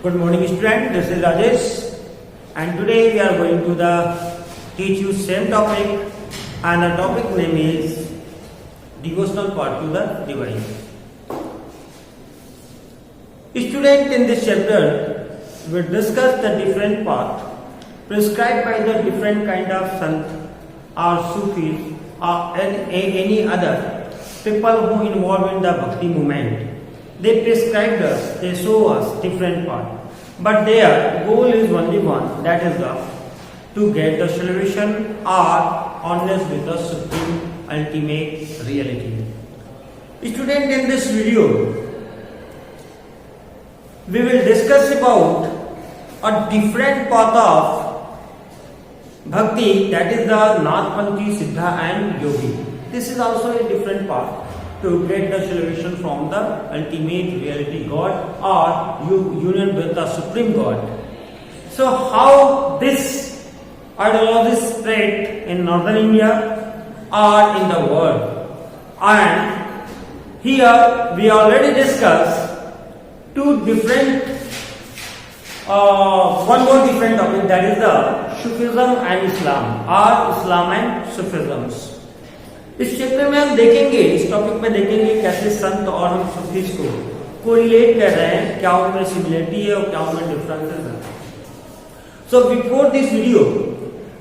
Good morning student, this is Rajesh and today we are going to teach you same topic and the topic name is devotional part to the divine. Student, in this chapter we will discuss the different path prescribed by the different kind of sant or Sufis or any other people who involved in the Bhakti movement. They prescribed us, they show us different path. But their goal is only one, that is to get the salvation or oneness with the supreme ultimate reality. Student, in this video, we will discuss about a different path of Bhakti, that is the Nathpanthi, Siddha and Yogi. This is also a different path to get the salvation from the ultimate reality God or union with the supreme God. So how this ideology spread in northern India or in the world? And here we already discussed two different one more different topic, that is the Sufism and Islam or Islam and Sufism. इस chapter में हम देखेंगे, इस topic में देखेंगे कैसे संत और हम सूफीज को कोरिलेट कर रहे हैं, क्या उनमें सिमिलरिटी है और क्या उनमें डिफरेंसेस है. So before this video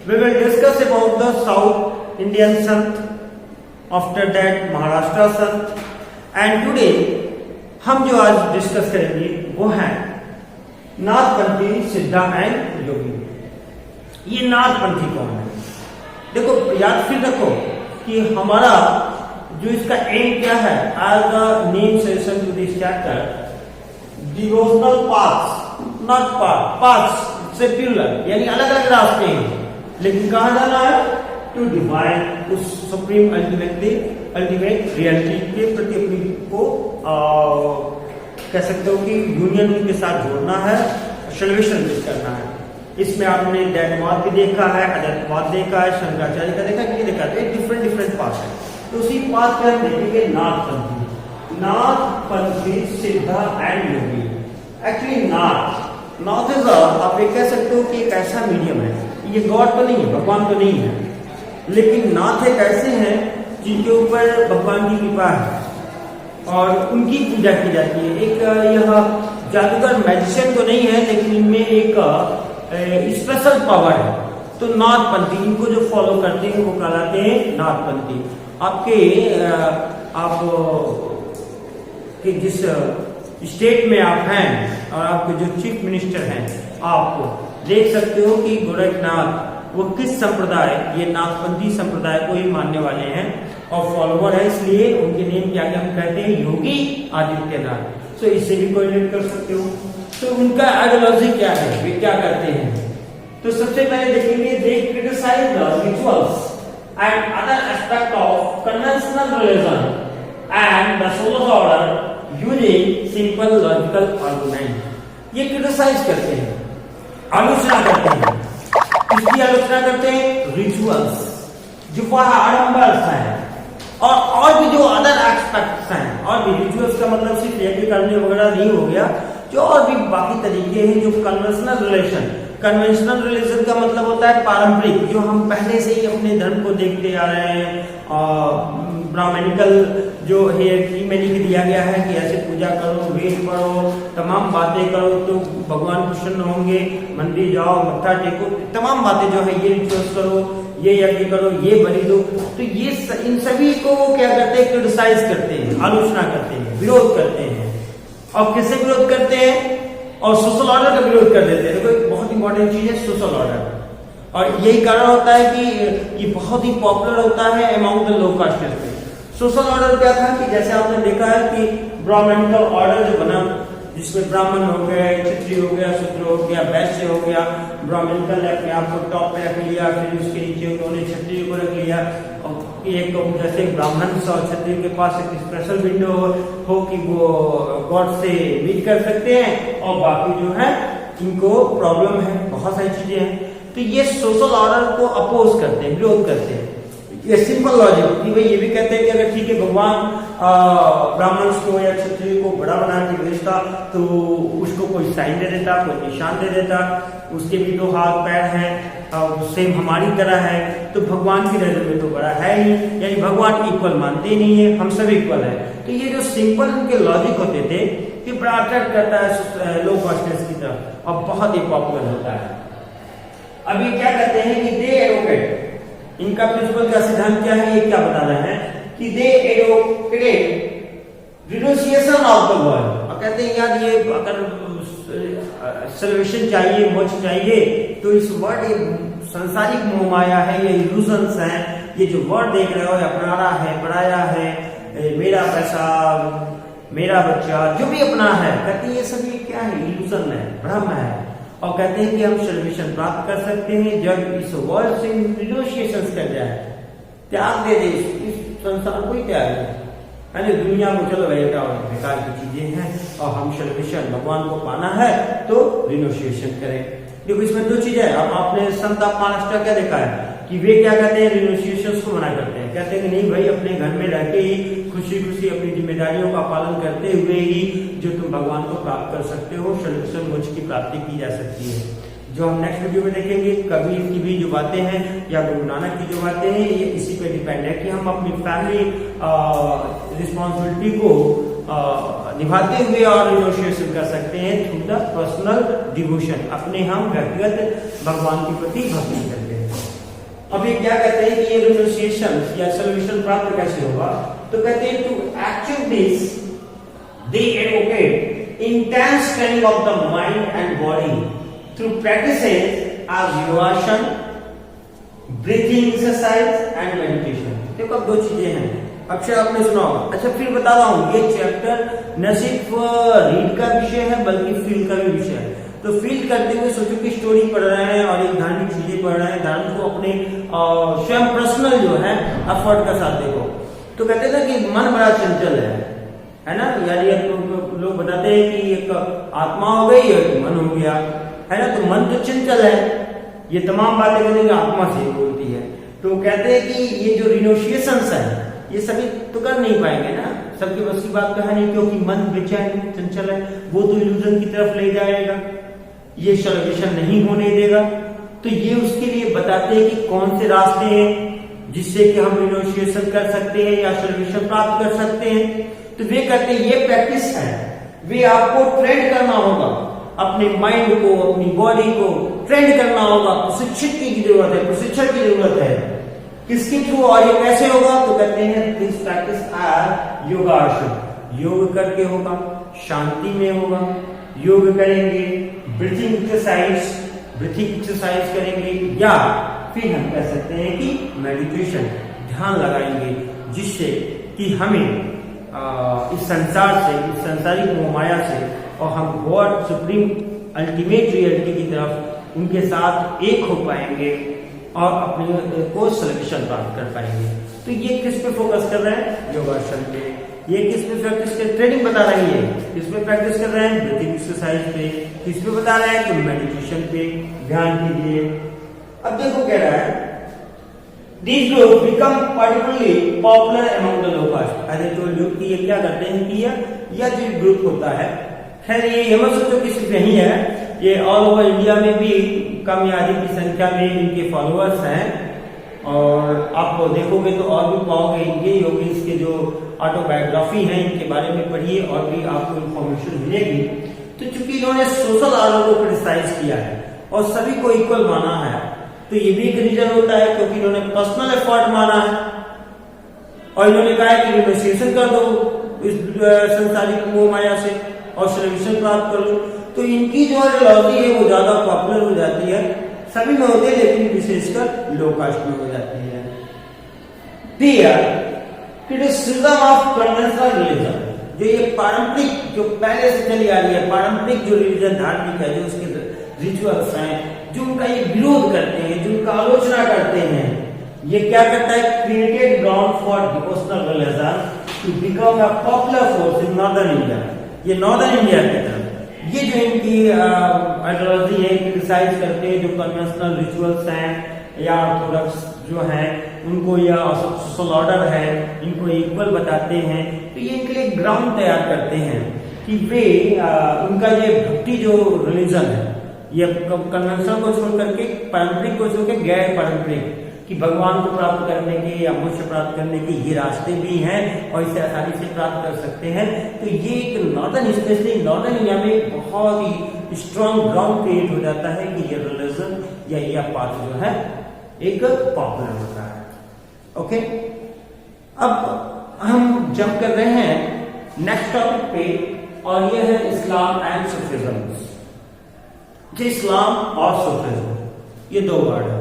we will discuss about the South Indian संत, आफ्टर दैट महाराष्ट्र संत, एंड टुडे हम जो आज डिस्कस करेंगे वो है नाथपंथी, सिद्धा एंड योगी. ये नाथपंथी कौन है? देखो, याद फिर रखो कि हमारा जो इसका एम क्या है, as the name session to this chapter, devotional paths, not paths से प्लूरल, यानी अलग अलग रास्ते हैं, लेकिन कहां जाना है? टू डिवाइन, उस सुप्रीम अल्टीमेट रियलिटी के प्रति अपनी को कह सकते हो कि यूनियन उनके साथ जोड़ना है, सल्वेशन करना है. इसमें आपने दैववाद भी देखा है, अद्वैतवाद देखा है, शंकराचार्य का देखा, ये देखा है, डिफरेंट पाथ है. तो उसी पाथ पे हम देखेंगे नाथपंथी, सिद्धा and Yogi. Actually Nath is आप ये कह सकते हो कि एक ऐसा मीडियम है, ये गॉड तो नहीं है, भगवान तो नहीं है, लेकिन नाथ एक ऐसे हैं जिनके ऊपर भगवान की कृपा है और उनकी पूजा की जाती है. एक यह जादूगर मैजिशियन तो नहीं है, लेकिन इनमें एक स्पेशल पावर है. तो नाथपंथी, इनको जो फॉलो करते हैं वो कहलाते हैं नाथपंथी. आप के जिस स्टेट में आप हैं और आपके जो चीफ मिनिस्टर हैं, आप देख सकते हो कि गोरखनाथ वो किस संप्रदाय, ये नाथपंथी संप्रदाय को ही मानने वाले हैं और फॉलोवर है, इसलिए उनके नेम क्या हम कहते हैं? योगी आदित्यनाथ. तो इससे भी कोरिलेट कर सकते हो. तो उनका आइडियोलॉजी क्या है, वे क्या करते हैं? तो सबसे पहले देखेंगे, they criticise the rituals and other aspect of conventional religion and the social order using simple logical argument. ये क्रिटिसाइज करते हैं, आलोचना करते हैं. किसकी आलोचना करते हैं? रिचुअल्स, जो आडंबर है और भी जो अदर एस्पेक्ट्स हैं. और भी रिचुअल्स का मतलब सिर्फ यज्ञ करने वगैरह नहीं हो गया, जो और भी बाकी तरीके हैं जो कन्वेंशनल रिलीजन का मतलब होता है पारंपरिक, जो हम पहले से ही अपने धर्म को देखते आ रहे हैं. ब्राह्मणिकल जो है में लिख दिया गया है कि ऐसे पूजा करो, वेद पढ़ो, तमाम बातें करो तो भगवान प्रसन्न होंगे, मंदिर जाओ, मत्था टेको, तमाम बातें जो है ये रिचुअल्स करो, ये यज्ञ करो, ये बलि दो. तो ये इन सभी को क्या करते हैं? क्रिटिसाइज करते हैं, आलोचना करते हैं, विरोध करते हैं. और किससे विरोध करते हैं? और सोशल ऑर्डर का विरोध कर देते हैं. देखो, एक बहुत इंपॉर्टेंट चीज है सोशल ऑर्डर, और यही कारण होता है कि ये बहुत ही पॉपुलर होता है अमॉन्ग द लो कास्ट पे. सोशल ऑर्डर क्या था कि जैसे आपने देखा है कि ब्राह्मणिकल ऑर्डर जो बना, जिसमें ब्राह्मण हो गए, क्षत्रिय हो गया, शूद्र हो गया, वैश्य हो गया. ब्राह्मणिकल अपने आप को टॉप पे रख लिया, फिर उसके नीचे उन्होंने क्षत्रिय को रख लिया. एक तो जैसे ब्राह्मण और क्षत्रिय के पास एक स्पेशल विंडो हो कि वो गॉड से मीट कर सकते हैं, और बाकी जो है इनको प्रॉब्लम है, बहुत सारी चीजें हैं. तो ये सोशल ऑर्डर को अपोज करते हैं, विरोध करते हैं. ये सिंपल लॉजिक कि भाई ये भी कहते हैं कि अगर ठीक है भगवान ब्राह्मण को या क्षत्रिय को बड़ा बना के भेजता तो उसको कोई साइन दे देता, कोई निशान दे देता, उसके भी 2 हाथ पैर हैं सेम हमारी तरह है, तो भगवान की नजर में तो बड़ा है ही, यानी भगवान इक्वल मानते नहीं है, हम सब इक्वल है। तो ये जो सिंपल उनके लॉजिक होते थे ये बड़ा अट्रैक्ट करता है लो कॉस्टर्स की तरफ और बहुत ही पॉपुलर होता है। अब ये क्या कहते हैं कि दे एडवोकेट, इनका प्रिंसिपल का सिद्धांत क्या है, ये क्या बता रहे हैं कि दे एडवोकेट रिनोसिएशन ऑफ द वर्ल्ड। और कहते हैं यार ये अगर सल्वेशन चाहिए, मोक्ष चाहिए, तो इस वर्ड ये सांसारिक मोहमाया है, ये इल्यूजन्स हैं, ये जो वर्ड देख रहे हो अपनाना है, पढ़ाया है, मेरा पैसा, मेरा बच्चा, जो भी अपना है, कहते हैं ये सभी क्या है, इल्यूजन है, भ्रम है। और कहते हैं कि हम सल्वेशन प्राप्त कर सकते हैं जब इस वर्ल्ड से रिनोसिएशन कर जाए, त्याग दे दे, इस संसार को ही त्याग दे, यानी दुनिया को चलो बेकार की चीजें हैं और हम सल्वेशन भगवान को पाना है तो रिनोसिएशन करें। देखो इसमें 2 चीजें हैं। अब आपने संत महाराष्ट्र क्या देखा है कि वे क्या कहते हैं, रिनोसिएशन को मना करते हैं, कहते हैं कि नहीं भाई अपने घर में रह के ही खुशी खुशी अपनी जिम्मेदारियों का पालन करते हुए ही जो तुम भगवान को प्राप्त कर सकते हो, सल्वेशन मोक्ष की प्राप्ति की जा सकती है। जो हम नेक्स्ट वीडियो में देखेंगे, कबीर की भी जो बातें हैं या गुरु नानक की जो बातें हैं, ये इसी पे डिपेंड है कि हम अपनी फैमिली रिस्पॉन्सिबिलिटी को निभाते हुए और रिनोसिएशन कर सकते हैं थ्रू द पर्सनल डिवोशन, अपने हम व्यक्तिगत भगवान के प्रति भक्ति करते हैं। अब ये क्या कहते हैं कि ये रिनोसिएशन या सल्वेशन प्राप्त कैसे होगा, तो कहते हैं to achieve this they advocate intense training of the mind and body through practices as yogasana, breathing exercise and meditation। देखो अब 2 चीजें हैं, अक्षर आपने सुना होगा। अच्छा फिर बता रहा हूँ, ये चैप्टर न सिर्फ रीड का विषय है बल्कि फील का भी विषय है। तो फील करते हुए सोचो कि स्टोरी पढ़ रहे हैं और एक धार्मिक चीजें पढ़ रहे हैं, धर्म को अपने स्वयं पर्सनल जो है एफर्ट का साथ देखो। तो कहते थे कि मन बड़ा चंचल है ना, यानी लोग बताते हैं कि एक आत्मा हो गई और मन हो गया, है ना, तो मन तो चंचल है, ये तमाम बातें करेंगे आत्मा से बोलती है। तो कहते हैं कि ये जो रिनोसिएशंस है ये सभी तो कर नहीं पाएंगे ना, सबकी बस की बात तो है नहीं, क्योंकि मन बेचैन चंचल है, वो तो इल्यूजन की तरफ ले जाएगा, ये सल्वेशन नहीं होने देगा। तो ये उसके लिए बताते हैं कि कौन से रास्ते हैं जिससे कि हम रिनोसिएशन कर सकते हैं या सल्वेशन प्राप्त कर सकते हैं। तो वे कहते हैं ये प्रैक्टिस है, वे आपको ट्रेन करना होगा, अपने माइंड को, अपनी बॉडी को ट्रेन करना होगा, प्रशिक्षित की जरूरत है, प्रशिक्षण की जरूरत है। किसके थ्रू और ये कैसे होगा, तो कहते हैं दिस प्रैक्टिस आर योगासन, योग करके होगा, शांति में होगा, योग करेंगे, ब्रीथिंग एक्सरसाइज करेंगे, या फिर हम कह सकते हैं कि मेडिटेशन, ध्यान लगाएंगे, जिससे कि हमें इस संसार से, इस संसारिक मोहमाया से और हम गॉड सुप्रीम अल्टीमेट रियलिटी की तरफ उनके साथ एक हो पाएंगे और अपने को सल्वेशन प्राप्त कर पाएंगे। तो ये किस पे फोकस कर रहे हैं, योगासन पे। ये किस पे प्रैक्टिस के ट्रेनिंग बता रही है, किस पे प्रैक्टिस कर रहे हैं, ब्रीथिंग एक्सरसाइज पे। किस पे बता रहे हैं, तो मेडिटेशन पे, ध्यान कीजिए। अब देखो कह रहा है These groups become particularly popular among the low caste। अरे तो लोग कि ये क्या करते हैं कि यह जो ग्रुप होता है, खैर ये मत सोचो कि सिर्फ यही है, ये ऑल ओवर इंडिया में भी कम या अधिक की संख्या में इनके फॉलोअर्स हैं। और आप देखोगे तो और भी पाओगे, इनके योगीज के जो ऑटोबायोग्राफी है इनके बारे में पढ़िए और भी आपको इंफॉर्मेशन मिलेगी। तो चूंकि इन्होंने सोशल आर्डर को क्रिटिसाइज किया है और सभी को इक्वल माना है, तो ये भी एक रीजन होता है क्योंकि इन्होंने पर्सनल एफर्ट माना है और इन्होंने कहा है कि रिनोसिएशन कर दो इस संसारिक मोह माया से और सल्वेशन प्राप्त कर लो। तो इनकी जो आइडियोलॉजी है वो ज्यादा पॉपुलर हो जाती है, सभी में होती है लेकिन विशेषकर लो कास्ट में हो जाती है। क्रिटिसिज्म ऑफ कन्वेंशनल रिलीजन, जो ये पारंपरिक, जो पहले से चली आ रही है, पारंपरिक जो रिलीजन धार्मिक है, जो उसके रिचुअल्स हैं, जो उनका ये विरोध करते हैं, जो उनका आलोचना करते हैं, ये क्या करता है, created ground for devotional religion to become a popular force in northern India. ये नॉर्दर्न इंडिया की तरफ ये जो इनकी आइडियोलॉजी है, क्रिटिसाइज करते हैं जो कन्वेंशनल रिचुअल्स हैं या ऑर्थोडॉक्स जो हैं उनको या सोशल ऑर्डर है, इनको इक्वल बताते हैं, तो ये इनके लिए ग्राउंड तैयार करते हैं कि वे उनका ये भक्ति जो रिलीजन है, ये कन्वेंशन को छोड़ करके, पारंपरिक को छोड़ के गैर पारंपरिक, कि भगवान को प्राप्त करने के या मोक्ष प्राप्त करने के ये रास्ते भी हैं और इसे आसानी से प्राप्त कर सकते हैं। तो ये एक नॉर्दर्न, स्पेशली नॉर्दर्न इंडिया में बहुत ही स्ट्रॉन्ग ग्राउंड क्रिएट हो जाता है कि ये रिलीजन या ये पाथ जो है एक पॉपुलर होता है। ओके, अब हम जंप कर रहे हैं नेक्स्ट टॉपिक पे, और ये है इस्लाम एंड सूफिज्म। इस्लाम और सूफिज्म, ये दो वर्ड है।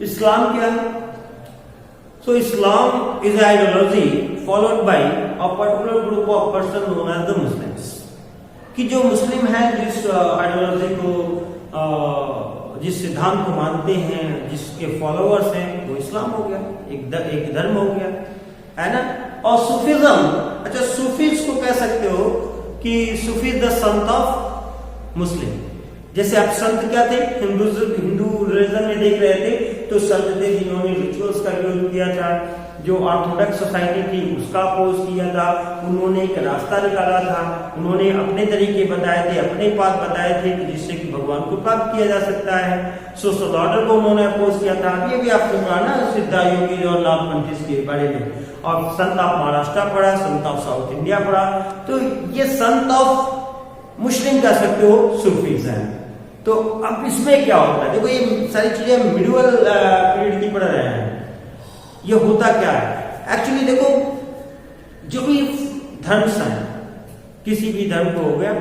इस्लाम क्या है? So Islam is ideology followed by a particular group of person known as the Muslims. कि जो मुस्लिम है, जिस आइडियोलॉजी को, जिस सिद्धांत को मानते हैं, जिसके फॉलोअर्स हैं, वो इस्लाम हो गया, एक धर्म हो गया, है ना। और सूफिज्म, अच्छा सूफीज को कह सकते हो कि सूफी द संत ऑफ मुस्लिम। जैसे आप संत क्या थे, हिंदू रिलीजन में देख रहे थे, तो संत थे जिन्होंने रिचुअल्स का विरोध किया था, जो ऑर्थोडॉक्स सोसाइटी थी उसका अपोज किया था, उन्होंने एक रास्ता निकाला था, उन्होंने अपने तरीके बताए थे, अपने पाथ बताए थे कि जिससे कि भगवान को प्राप्त किया जा सकता है। सोशल ऑर्डर को उन्होंने अपोज किया था। ये भी आपने पढ़ा ना सिद्धा योगी और नागपंथी के बारे में। और संत ऑफ महाराष्ट्र पढ़ा, संत ऑफ साउथ इंडिया पढ़ा, तो ये संत ऑफ मुस्लिम कह सकते हो सूफीज हैं। तो अब इसमें क्या होता है, देखो ये सारी चीजें मिडिवल पीरियड की पढ़ रहे हैं। ये होता क्या है एक्चुअली, देखो जो भी धर्म हैं, किसी भी धर्म को हो गया,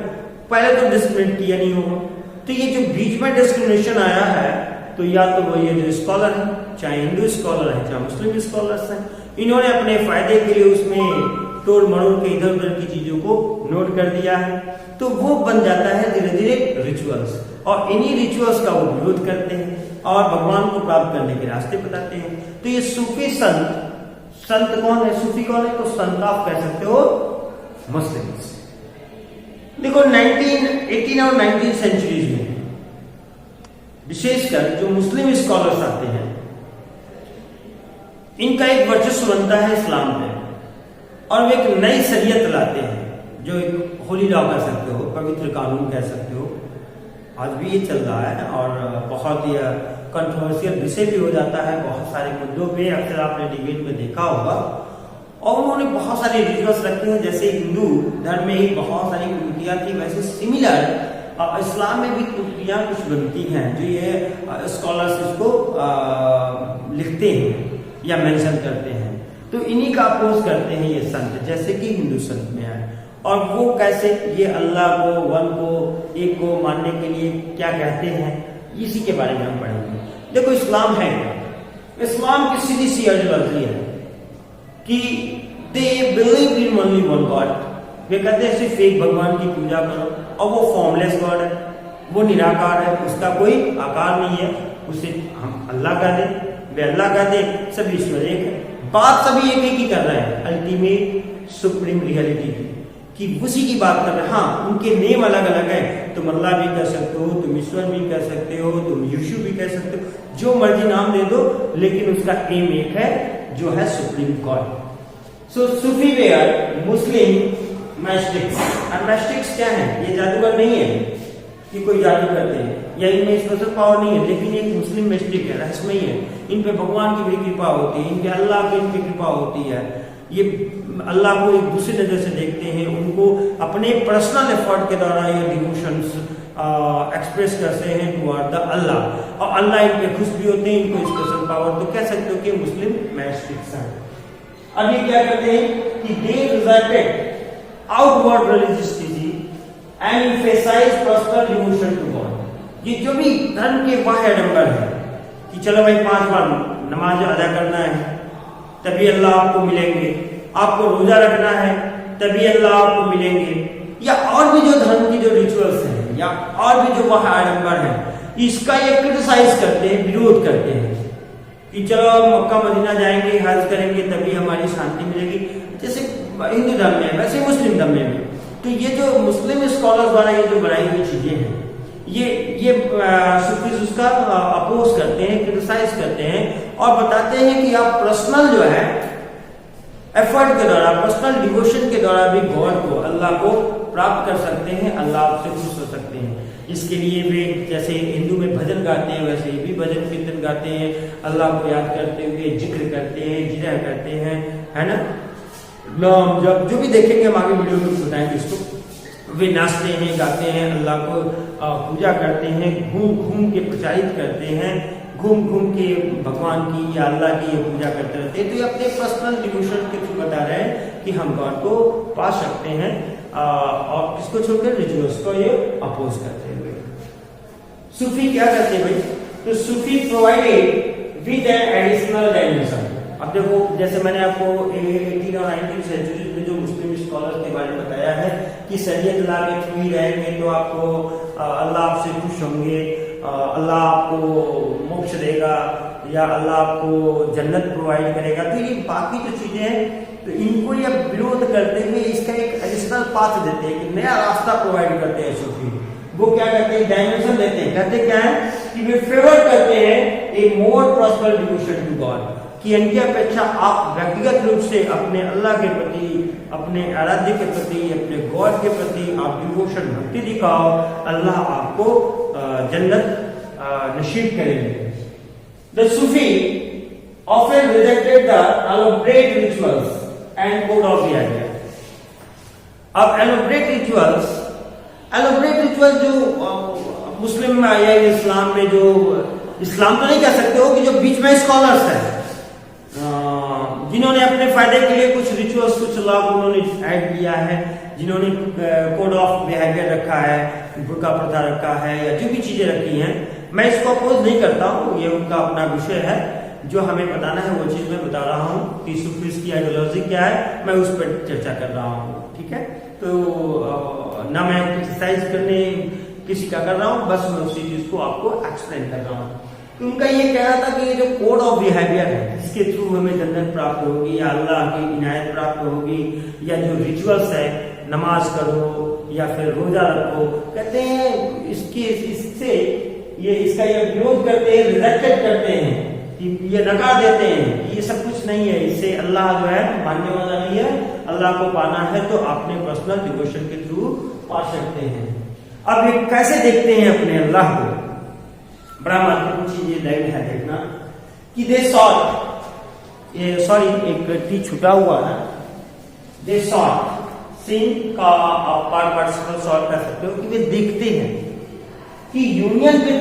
पहले तो डिस्क्रिमिनेट किया नहीं होगा। तो ये जो बीच में डिस्क्रिमिनेशन आया है, तो या तो वो ये जो स्कॉलर है, चाहे हिंदू स्कॉलर है चाहे मुस्लिम स्कॉलर्स हैं, इन्होंने अपने फायदे के लिए उसमें तोड़ मरोड़ के इधर उधर की चीजों को नोट कर दिया है। तो वो बन जाता है धीरे धीरे रिचुअल्स, और इन्हीं रिचुअल्स का वो विरोध करते हैं और भगवान को प्राप्त करने के रास्ते बताते हैं। तो ये सूफी संत कौन है, सूफी कौन है? तो संत आप कह सकते हो मुस्लिम्स। देखो 18 और 19 सेंचुरीज में विशेषकर जो मुस्लिम स्कॉलर्स आते हैं, इनका एक वर्चस्व बनता है इस्लाम पे, और वे एक नई शरीयत लाते हैं, जो एक होली लॉ कह सकते हो, पवित्र कानून कह सकते हो। आज भी ये चल रहा है और बहुत ही कंट्रोवर्शियल विषय भी हो जाता है बहुत सारे मुद्दों पे, अक्सर आपने डिबेट में देखा होगा। और उन्होंने बहुत सारे रिचुअल्स रखे हैं, जैसे हिंदू धर्म में ही बहुत सारी कृतियां थी, वैसे सिमिलर इस्लाम में भी कृतियां कुछ बनती हैं, जो ये स्कॉलर्स इसको लिखते हैं या मेंशन करते हैं। तो इन्हीं का अपोज करते हैं ये संत, जैसे कि हिंदू संत में है। और वो कैसे, ये अल्लाह को, वन को, एक को मानने के लिए क्या कहते हैं, इसी के बारे में हम पढ़ेंगे। देखो इस्लाम है, इस्लाम की सीधी सी आइडियोलॉजी है कि they believe in only one god. वे कहते हैं सिर्फ एक भगवान की पूजा करो, और वो फॉर्मलेस गॉड है, वो निराकार है, उसका कोई आकार नहीं है, उसे हम अल्लाह कह दें, वे अल्लाह कह दें, सभी ईश्वर एक है। बात सभी एक ही कर रहे हैं, अल्टीमेट सुप्रीम रियलिटी की उसी की बात कर रहे हैं। हाँ, उनके नेम अलग अलग है, तुम अल्लाह भी कह सकते हो, तुम ईश्वर भी कह सकते हो, तुम यीशु भी कह सकते हो, जो मर्जी नाम दे दो, लेकिन उसका एम एक है, जो है supreme god. So Sufi were Muslim mystics. और मैस्टिक्स क्या है? ये जादूगर नहीं है कि कोई जादू करते हैं या इनमें स्पेशल पावर नहीं है, लेकिन एक मुस्लिम मैस्टिक है, रहस्यमयी है। इन पे भगवान की भी कृपा होती है, इनके अल्लाह की इनकी कृपा होती है। ये अल्लाह को एक दूसरी नजर से देखते हैं, उनको अपने पर्सनल एफर्ट के द्वारा ये डिवोशंस एक्सप्रेस करते हैं टुवर्ड द अल्लाह, और अल्लाह इन पे खुश भी होते हैं, इनको स्पेशल पावर। तो कह सकते हो कि मुस्लिम मैस्टिक्स हैं। अब ये क्या करते हैं कि they rejected outward religious teaching and emphasise personal devotion to God. ये जो भी धर्म के बाह्य आडंबर है कि चलो भाई 5 बार नमाज अदा करना है तभी अल्लाह आपको मिलेंगे, आपको रोजा रखना है तभी अल्लाह आपको मिलेंगे, या और भी जो धर्म की जो रिचुअल्स हैं या और भी जो बाह्य आडंबर है, इसका ये क्रिटिसाइज करते हैं, विरोध करते हैं कि चलो मक्का मदीना जाएंगे, हज करेंगे तभी हमारी शांति मिलेगी, जैसे हिंदू धर्म में वैसे मुस्लिम धर्म में भी। तो ये जो मुस्लिम स्कॉलर्स द्वारा ये जो बनाई हुई चीजें हैं, ये सूफीज उसका अपोज करते हैं, क्रिटिसाइज करते हैं और बताते हैं कि आप पर्सनल जो है एफर्ट के द्वारा, पर्सनल डिवोशन के द्वारा भी गॉड को, अल्लाह को प्राप्त कर सकते हैं, अल्लाह आपसे खुश हो सकते हैं। इसके लिए वे जैसे हिंदू में भजन गाते हैं वैसे भी भजन कीर्तन गाते हैं, अल्लाह को याद करते हुए जिक्र करते हैं, जिक्र करते हैं, है ना। जब जो भी देखेंगे हम आगे वीडियो में बताएंगे इसको। वे नाचते हैं, गाते हैं, अल्लाह को पूजा करते हैं, घूम घूम के प्रचारित करते हैं, घूम घूम के भगवान की या अल्लाह की ये पूजा करते रहते हैं। तो ये अपने पर्सनल डिवोशन के थ्रू बता रहे हैं कि हम गॉड को पा सकते हैं और किसको छोड़कर रिचुअल्स को ये अपोज करते हुए। सूफी क्या करते हैं भाई? तो Sufi provided with an additional dimension. अब देखो जैसे मैंने आपको 18 और 19 सेंचुरी में जो मुस्लिम स्कॉलर्स के बारे में बताया है कि शरीयत ला के थ्रू ही रहेंगे तो आपको अल्लाह आपसे खुश होंगे, अल्लाह आपको मोक्ष देगा या अल्लाह आपको जन्नत प्रोवाइड करेगा। तो ये बाकी जो चीजें हैं तो इनको ये विरोध करते हुए इसका एक एडिशनल पाथ देते हैं, कि नया रास्ता प्रोवाइड करते हैं सूफी। वो क्या करते हैं? डायमेंशन देते हैं। कहते क्या है कि वे फेवर करते हैं a more personal devotion to god, कि इनकी अपेक्षा आप व्यक्तिगत रूप से अपने अल्लाह के प्रति, अपने आराध्य के प्रति, अपने गॉड के प्रति आप डिवोशन भक्ति दिखाओ, अल्लाह आपको जन्नत नसीब करेंगे। The Sufi often rejected the elaborate rituals and code of behavior. अब elaborate rituals जो मुस्लिम में या इस्लाम में, जो इस्लाम तो नहीं कह सकते हो, कि जो बीच में स्कॉलर्स हैं जिन्होंने अपने फायदे के लिए कुछ रिचुअल्स, कुछ लॉ उन्होंने ऐड किया है, जिन्होंने कोड ऑफ बिहेवियर रखा है, बुर्का प्रथा रखा है या जो भी चीजें रखी हैं, मैं इसको अपोज नहीं करता हूँ, ये उनका अपना विषय है। जो हमें बताना है वो चीज मैं बता रहा हूँ कि सूफीज की आइडियोलॉजी क्या है, मैं उस पर चर्चा कर रहा हूँ। ठीक है, तो ना मैं क्रिटिसाइज करने किसी का कर रहा हूँ, बस मैं उसी चीज को आपको एक्सप्लेन कर रहा हूँ। तो उनका ये कहना था कि ये जो कोड ऑफ बिहेवियर है, जिसके थ्रू हमें जन्नत प्राप्त होगी या अल्लाह की इनायत प्राप्त होगी, या जो रिचुअल्स है, नमाज करो या फिर रोजा रखो, कहते हैं इससे इसका ये विरोध करते हैं, रिजेक्टेड करते हैं, ये नकार देते हैं, ये सब कुछ नहीं है, इससे अल्लाह जो है मानने वाला नहीं है। अल्लाह को पाना है तो अपने पर्सनल डिवोशन के थ्रू पा सकते हैं। अब ये कैसे देखते हैं अपने अल्लाह को? बड़ा महत्वपूर्ण चीज ये लाइन है, देखना कि दे सॉट, ये सॉरी एक टी छुटा हुआ है, दे सॉट सिंह का आप पार्टिसिपल सॉट कर सकते हो, कि वे देखते हैं कि यूनियन विद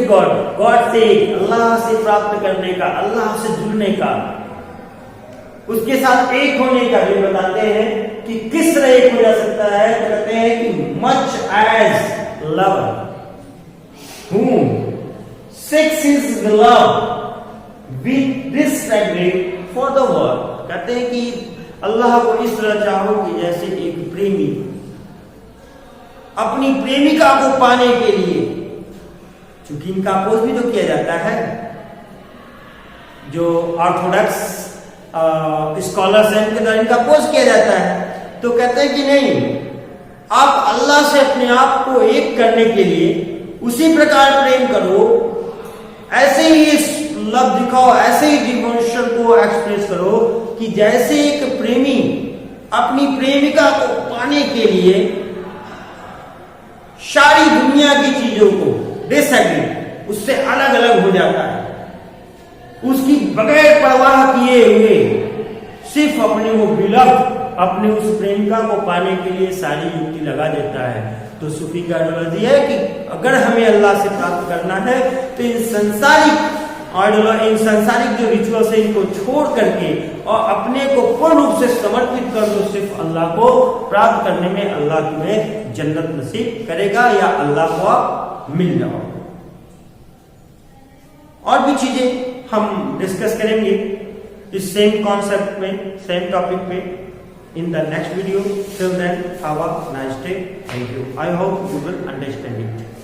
गॉड, गॉड से, अल्लाह से प्राप्त करने का, अल्लाह से जुड़ने का, उसके साथ एक होने का भी बताते हैं कि किस तरह एक हो जा सकता है। तो कहते हैं कि much as love whom sex is love with respect for the world। कहते हैं कि अल्लाह को इस तरह चाहो कि जैसे एक प्रेमी अपनी प्रेमिका को पाने के लिए, चूंकि इनका अपोज भी तो किया जाता है, जो ऑर्थोडॉक्स स्कॉलर्स हैं उनके द्वारा इनका अपोज किया जाता है। तो कहते हैं कि नहीं, आप अल्लाह से अपने आप को एक करने के लिए उसी प्रकार प्रेम करो, ऐसे ही लव दिखाओ, ऐसे ही डिवोशन को एक्सप्रेस करो कि जैसे एक प्रेमी अपनी प्रेमिका को पाने के लिए सारी दुनिया की चीजों को डिसएग्री, उससे अलग अलग हो जाता है, उसकी बगैर परवाह किए हुए सिर्फ अपने वो बिलव, अपने उस प्रेमिका को पाने के लिए सारी युक्ति लगा देता है। तो सूफी का आइडियोलॉजी है कि अगर हमें अल्लाह से प्राप्त करना है तो इन सांसारिक जो रिचुअल्स है इनको छोड़ करके और अपने को पूर्ण रूप से समर्पित कर दो सिर्फ अल्लाह को प्राप्त करने में, अल्लाह तुम्हें जन्नत नसीब करेगा या अल्लाह को आप मिल जाओ। और भी चीजें हम डिस्कस करेंगे इस सेम कॉन्सेप्ट में, सेम टॉपिक पे in the next video. Till then, have a nice day. Thank you. I hope you will understand it.